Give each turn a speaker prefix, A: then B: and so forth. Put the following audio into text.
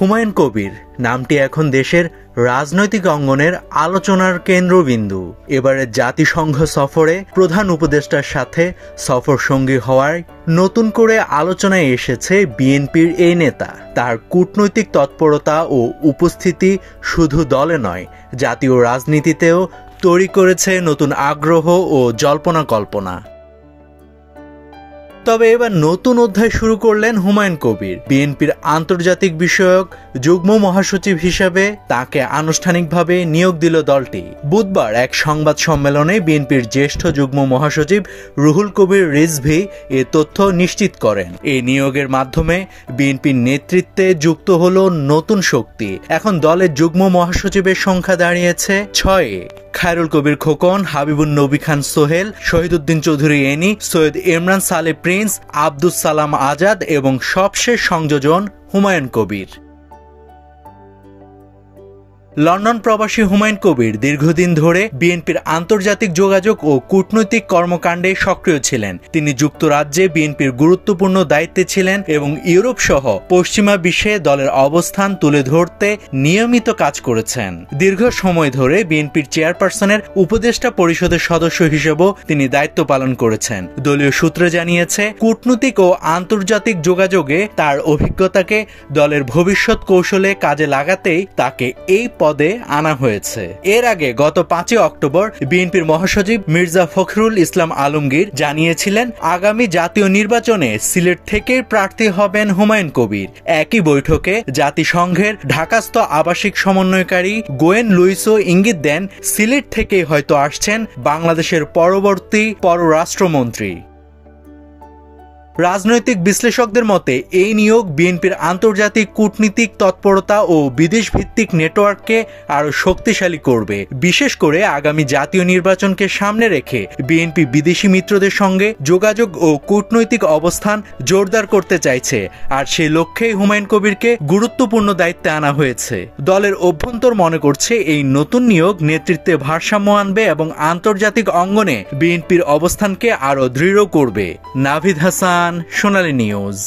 A: হুমায়ুন কবির নামটি এখন দেশের রাজনৈতিক অঙ্গনের আলোচনার কেন্দ্রবিন্দু। এবারে জাতিসংঘ সফরে প্রধান উপদেষ্টার সাথে সফর সঙ্গী হওয়ায় নতুন করে আলোচনায় এসেছে বিএনপির এই নেতা। তার কূটনৈতিক তৎপরতা ও উপস্থিতি শুধু দলে নয়, জাতীয় রাজনীতিতেও তৈরি করেছে নতুন আগ্রহ ও জল্পনা কল্পনা। তবে এবার নতুন অধ্যায় শুরু করলেন হুমায়ুন কবির। বিএনপির আন্তর্জাতিক বিষয়ক যুগ্ম মহাসচিব হিসেবে তাকে আনুষ্ঠানিকভাবে নিয়োগ দিল দলটি। বুধবার এক সংবাদ সম্মেলনে বিএনপির জ্যেষ্ঠ যুগ্ম মহাসচিব রুহুল কবির রিজভী এ তথ্য নিশ্চিত করেন। এই নিয়োগের মাধ্যমে বিএনপির নেতৃত্বে যুক্ত হল নতুন শক্তি। এখন দলের যুগ্ম মহাসচিবের সংখ্যা দাঁড়িয়েছে 6-এ। খায়রুল কবির খোকন, হাবিবুন নবী খান সোহেল, শহীদুদ্দিন চৌধুরী এনি, সৈয়দ ইমরান সালে প্রিন্স, আব্দুস সালাম আজাদ এবং সবশেষ সংযোজন হুমায়ুন কবির। লন্ডন প্রবাসী হুমায়ুন কবির দীর্ঘদিন ধরে বিএনপির আন্তর্জাতিক যোগাযোগ ও কূটনৈতিক কর্মকাণ্ডে সক্রিয় ছিলেন। তিনি যুক্তরাজ্যে বিএনপির গুরুত্বপূর্ণ দায়িত্বে ছিলেন এবং ইউরোপ সহ পশ্চিমা বিশ্বে দলের অবস্থান তুলে ধরতে নিয়মিত কাজ করেছেন। দীর্ঘ সময় ধরে বিএনপির চেয়ারপারসনের উপদেষ্টা পরিষদের সদস্য হিসেবেও তিনি দায়িত্ব পালন করেছেন। দলীয় সূত্র জানিয়েছে, কূটনৈতিক ও আন্তর্জাতিক যোগাযোগে তার অভিজ্ঞতাকে দলের ভবিষ্যৎ কৌশলে কাজে লাগাতেই তাকে এই পদে আনা হয়েছে। এর আগে গত 5 অক্টোবর বিএনপির মহাসচিব মির্জা ফখরুল ইসলাম আলমগীর জানিয়েছিলেন, আগামী জাতীয় নির্বাচনে সিলেট থেকে প্রার্থী হবেন হুমায়ুন কবির। একই বৈঠকে জাতিসংঘের ঢাকাস্থ আবাসিক সমন্বয়কারী গোয়েন লুইসও ইঙ্গিত দেন, সিলেট থেকেই হয়তো আসছেন বাংলাদেশের পরবর্তী পররাষ্ট্রমন্ত্রী। রাজনৈতিক বিশ্লেষকদের মতে এই নিয়োগ বিএনপির আন্তর্জাতিক কূটনীতিক তৎপরতা ও বিদেশ ভিত্তিক নেটওয়ার্ককে আরও শক্তিশালী করবে। বিশেষ করে আগামী জাতীয় নির্বাচনকে সামনে রেখে বিএনপি বিদেশি মিত্রদের সঙ্গে যোগাযোগ ও কূটনৈতিক অবস্থান জোরদার করতে চাইছে, আর সেই লক্ষ্যেই হুমায়ুন কবিরকে গুরুত্বপূর্ণ দায়িত্বে আনা হয়েছে। দলের অভ্যন্তর মনে করছে, এই নতুন নিয়োগ নেতৃত্বে ভারসাম্য আনবে এবং আন্তর্জাতিক অঙ্গনে বিএনপির অবস্থানকে আরও দৃঢ় করবে। নাভিদ হাসান, সোনালী নিউজ।